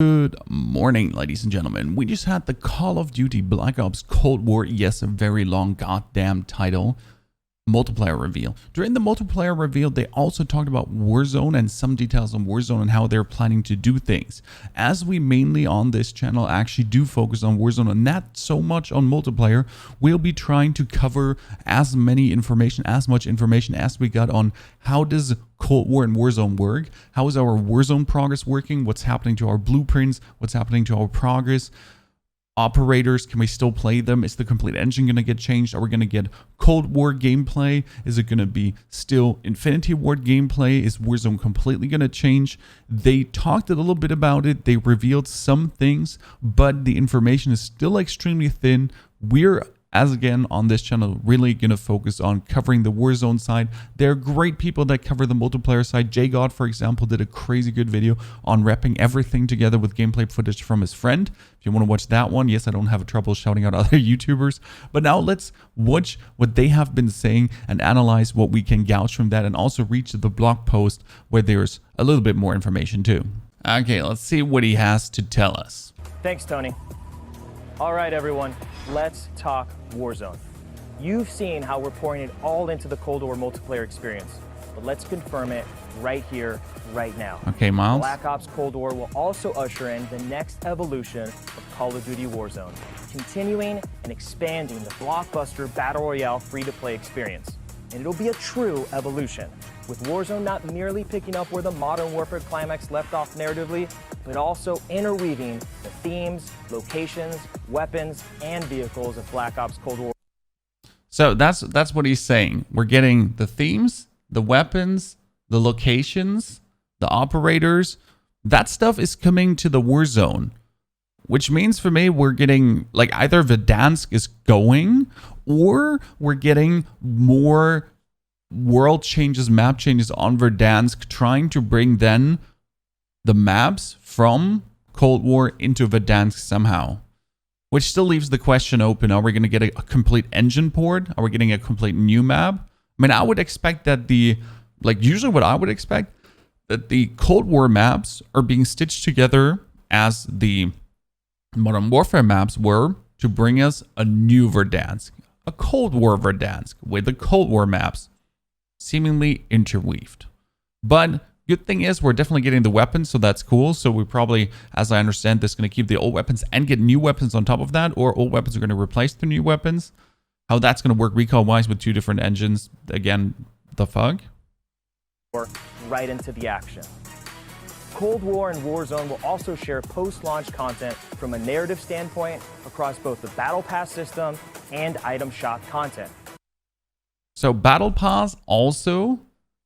Good morning, ladies and gentlemen. We just had the Call of Duty Black Ops Cold War, yes, a very long goddamn title, multiplayer reveal. During the multiplayer reveal, they also talked about Warzone and some details on Warzone and how they're planning to do things. As we mainly on this channel actually do focus on Warzone and not so much on multiplayer, we'll be trying to cover as much information as we got on how does Cold War and Warzone work, how is our Warzone progress working, what's happening to our blueprints, what's happening to our progress, operators, can we still play them? Is the complete engine going to get changed? Are we going to get Cold War gameplay? Is it going to be still Infinity Ward gameplay? Is Warzone completely going to change? They talked a little bit about it. They revealed some things, but the information is still extremely thin. We're, as again on this channel, really going to focus on covering the Warzone side. There are great people that cover the multiplayer side. JGod, for example, did a crazy good video on wrapping everything together with gameplay footage from his friend. If you want to watch that one, yes, I don't have trouble shouting out other YouTubers. But now let's watch what they have been saying and analyze what we can gouge from that, and also reach the blog post where there's a little bit more information too. Okay, let's see what he has to tell us. Thanks, Tony. All right, everyone, let's talk Warzone. You've seen how we're pouring it all into the Cold War multiplayer experience, but let's confirm it right here, right now. Okay, Miles. Black Ops Cold War will also usher in the next evolution of Call of Duty Warzone, continuing and expanding the blockbuster Battle Royale free-to-play experience. And it'll be a true evolution, with Warzone not merely picking up where the Modern Warfare climax left off narratively, but also interweaving the themes, locations, weapons, and vehicles of Black Ops Cold War. So that's what he's saying. We're getting the themes, the weapons, the locations, the operators. That stuff is coming to the Warzone, which means for me we're getting like either Verdansk is going, or we're getting more world changes, map changes on Verdansk, trying to bring then the maps from Cold War into Verdansk somehow. Which still leaves the question open. Are we going to get a complete engine port? Are we getting a complete new map? I mean, I would expect that usually what I would expect, that the Cold War maps are being stitched together as the Modern Warfare maps were, to bring us a new Verdansk, a Cold War Verdansk with the Cold War maps seemingly interweaved. But good thing is we're definitely getting the weapons, so that's cool. So we probably, as I understand, this is going to keep the old weapons and get new weapons on top of that, or old weapons are going to replace the new weapons. How that's going to work recoil-wise with two different engines, again, the fug. Right into the action. Cold War and Warzone will also share post-launch content from a narrative standpoint across both the Battle Pass system and item shop content. So Battle Pass also,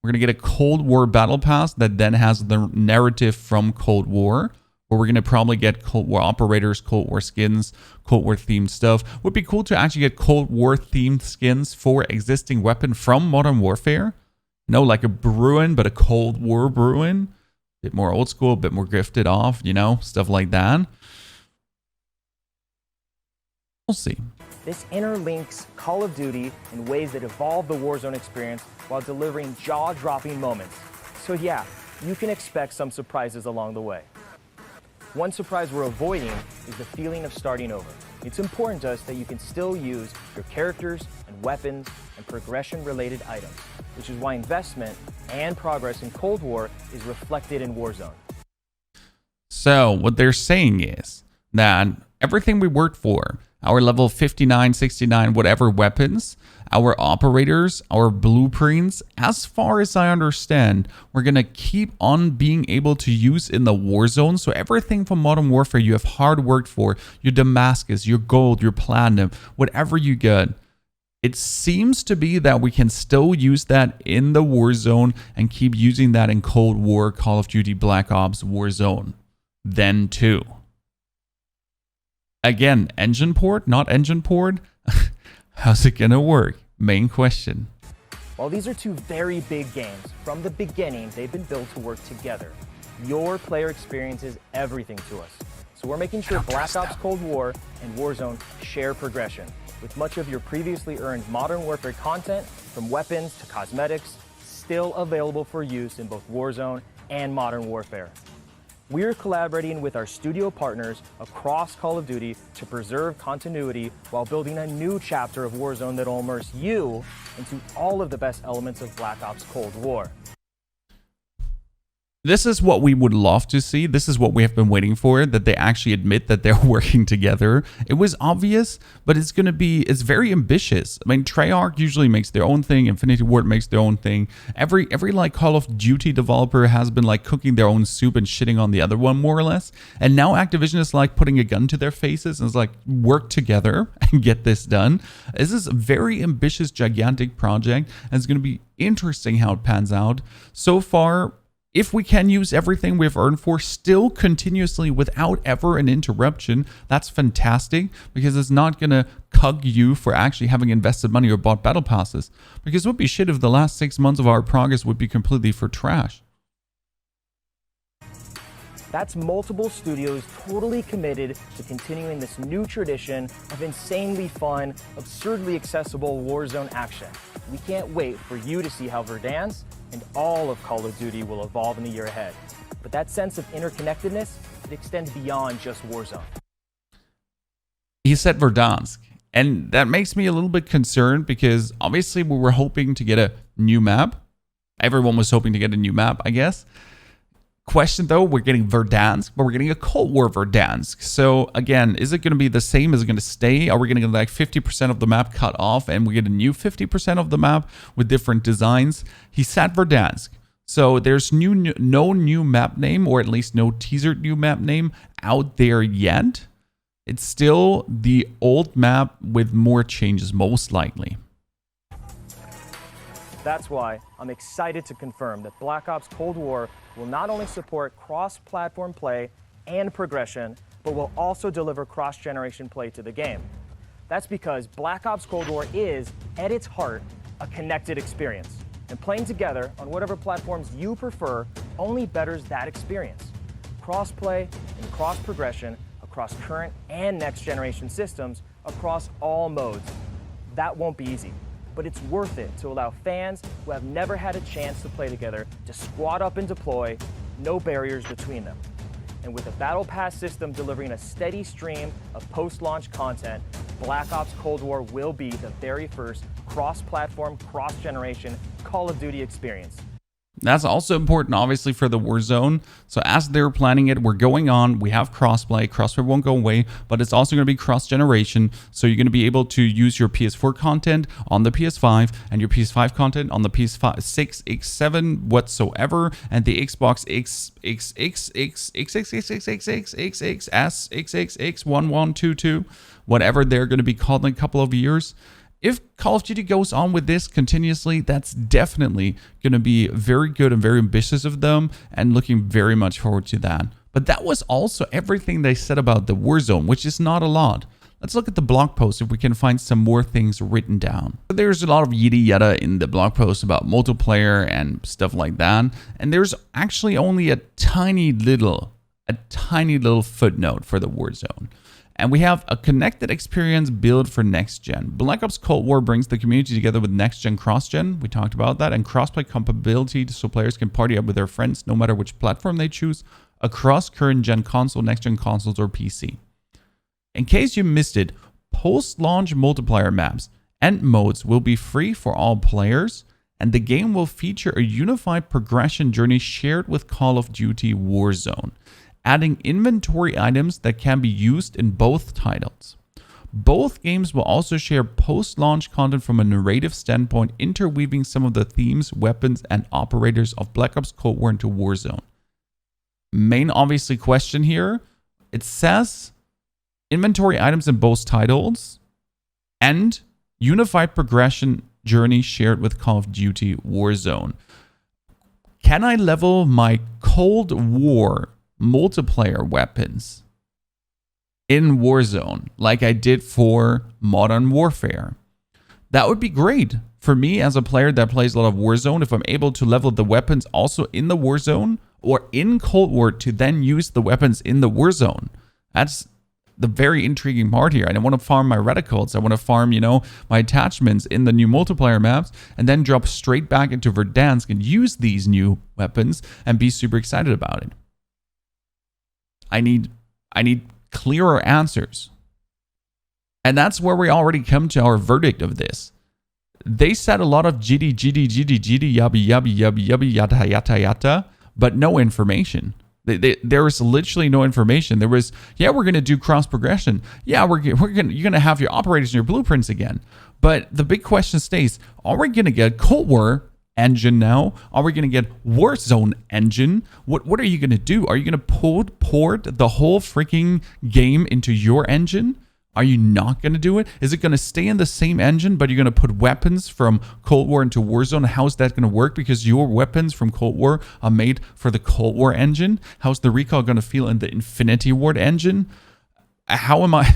we're going to get a Cold War Battle Pass that then has the narrative from Cold War, where we're going to probably get Cold War operators, Cold War skins, Cold War themed stuff. Would be cool to actually get Cold War themed skins for existing weapon from Modern Warfare. No, like a Bruin, but a Cold War Bruin. Bit more old school, a bit more grifted off, you know, stuff like that. We'll see. This interlinks Call of Duty in ways that evolve the Warzone experience while delivering jaw-dropping moments. So yeah, you can expect some surprises along the way. One surprise we're avoiding is the feeling of starting over. It's important to us that you can still use your characters and weapons and progression-related items, which is why investment and progress in Cold War is reflected in Warzone. So what they're saying is that everything we worked for, our level 59, 69, whatever weapons, our operators, our blueprints, as far as I understand, we're going to keep on being able to use in the Warzone. So everything from Modern Warfare you have hard worked for, your Damascus, your gold, your platinum, whatever you get, it seems to be that we can still use that in the Warzone and keep using that in Cold War, Call of Duty, Black Ops, Warzone. Then too. Again, engine port, not engine port. How's it gonna work? Main question. While these are two very big games, from the beginning, they've been built to work together. Your player experience is everything to us. So we're making sure Black Ops Cold War and Warzone share progression, with much of your previously earned Modern Warfare content, from weapons to cosmetics, still available for use in both Warzone and Modern Warfare. We're collaborating with our studio partners across Call of Duty to preserve continuity while building a new chapter of Warzone that'll immerse you into all of the best elements of Black Ops Cold War. This is what we would love to see. This is what we have been waiting for, that they actually admit that they're working together. It was obvious, but it's very ambitious. I mean, Treyarch usually makes their own thing. Infinity Ward makes their own thing. Every like Call of Duty developer has been like cooking their own soup and shitting on the other one, more or less. And now Activision is like putting a gun to their faces and is like, work together and get this done. This is a very ambitious, gigantic project, and it's going to be interesting how it pans out. So far, if we can use everything we've earned for still continuously without ever an interruption, that's fantastic, because it's not going to cug you for actually having invested money or bought battle passes. Because it would be shit if the last 6 months of our progress would be completely for trash. That's multiple studios totally committed to continuing this new tradition of insanely fun, absurdly accessible Warzone action. We can't wait for you to see how Verdanks and all of Call of Duty will evolve in the year ahead. But that sense of interconnectedness, it extends beyond just Warzone. He said Verdansk, and that makes me a little bit concerned, because obviously we were hoping to get a new map. Everyone was hoping to get a new map, I guess. Question though, we're getting Verdansk, but we're getting a Cold War Verdansk. So again, is it going to be the same? Is it going to stay? Are we going to get like 50% of the map cut off and we get a new 50% of the map with different designs? He said Verdansk. So there's no new map name, or at least no teasered new map name out there yet. It's still the old map with more changes, most likely. That's why I'm excited to confirm that Black Ops Cold War will not only support cross-platform play and progression, but will also deliver cross-generation play to the game. That's because Black Ops Cold War is, at its heart, a connected experience. And playing together on whatever platforms you prefer only betters that experience. Cross-play and cross-progression across current and next-generation systems across all modes. That won't be easy, but it's worth it to allow fans who have never had a chance to play together to squad up and deploy, no barriers between them. And with a Battle Pass system delivering a steady stream of post-launch content, Black Ops Cold War will be the very first cross-platform, cross-generation Call of Duty experience. That's also important, obviously, for the Warzone. So as they're planning it, we're going on. We have crossplay. Crossplay won't go away, but it's also going to be cross-generation. So you're going to be able to use your PS4 content on the PS5 and your PS5 content on the PS5, 6, X7, whatsoever, and the Xbox X, XXX1122, whatever they're going to be called in a couple of years. If Call of Duty goes on with this continuously, that's definitely going to be very good and very ambitious of them, and looking very much forward to that. But that was also everything they said about the Warzone, which is not a lot. Let's look at the blog post if we can find some more things written down. There's a lot of yada yada in the blog post about multiplayer and stuff like that. And there's actually only a tiny little footnote for the Warzone. And we have a connected experience built for next gen. Black Ops Cold War brings the community together with next gen, cross gen. We talked about that, and crossplay compatibility so players can party up with their friends no matter which platform they choose across current gen console, next gen consoles, or PC. In case you missed it, post-launch multiplayer maps and modes will be free for all players, and the game will feature a unified progression journey shared with Call of Duty Warzone, adding inventory items that can be used in both titles. Both games will also share post-launch content from a narrative standpoint, interweaving some of the themes, weapons, and operators of Black Ops Cold War into Warzone. Main obviously question here, it says inventory items in both titles and unified progression journey shared with Call of Duty Warzone. Can I level my Cold War multiplayer weapons in Warzone like I did for Modern Warfare? That would be great for me as a player that plays a lot of Warzone, if I'm able to level the weapons also in the Warzone or in Cold War to then use the weapons in the Warzone. That's the very intriguing part here. I don't want to farm my reticles. I want to farm, my attachments in the new multiplayer maps and then drop straight back into Verdansk and use these new weapons and be super excited about it. I need clearer answers. And that's where we already come to our verdict of this. They said a lot of giddy, yabby, yada, yada, yada, but no information. There was literally no information. There was, yeah, we're going to do cross progression. Yeah, you're going to have your operators and your blueprints again. But the big question stays, are we going to get Cold War engine now? Are we going to get Warzone engine? What are you going to do? Are you going to port the whole freaking game into your engine? Are you not going to do it? Is it going to stay in the same engine, but you're going to put weapons from Cold War into Warzone? How's that going to work? Because your weapons from Cold War are made for the Cold War engine. How's the recoil going to feel in the Infinity Ward engine? How am I,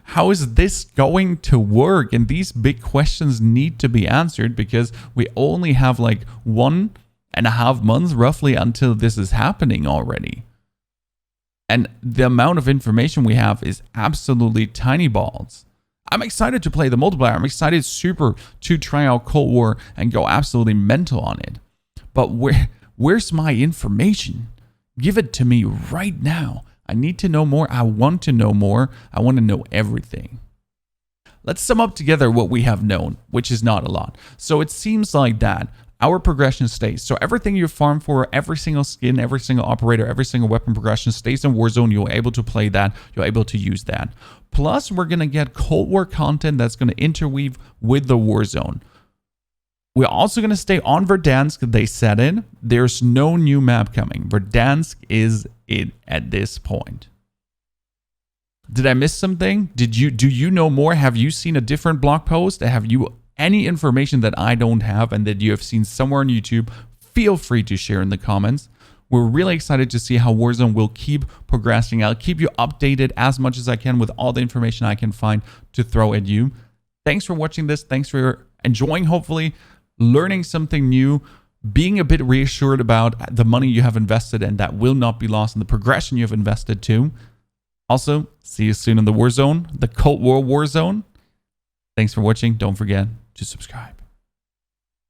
how is this going to work? And these big questions need to be answered because we only have like 1.5 months roughly until this is happening already. And the amount of information we have is absolutely tiny balls. I'm excited to play the multiplayer. I'm excited super to try out Cold War and go absolutely mental on it. But where's my information? Give it to me right now. I need to know more. I want to know more. I want to know everything. Let's sum up together what we have known, which is not a lot. So it seems like that our progression stays. So everything you farm for, every single skin, every single operator, every single weapon progression stays in Warzone. You're able to play that. You're able to use that. Plus, we're going to get Cold War content that's going to interweave with the Warzone. We're also going to stay on Verdansk. They said it. There's no new map coming. Verdansk is it at this point. Did I miss something? Do you know more? Have you seen a different blog post? Have you any information that I don't have and that you have seen somewhere on YouTube? Feel free to share in the comments. We're really excited to see how Warzone will keep progressing. I'll keep you updated as much as I can with all the information I can find to throw at you. Thanks for watching this. Thanks for enjoying, hopefully, learning something new, being a bit reassured about the money you have invested and that will not be lost in the progression you have invested too. Also, see you soon in the Warzone, the Cold War Warzone. Thanks for watching. Don't forget to subscribe.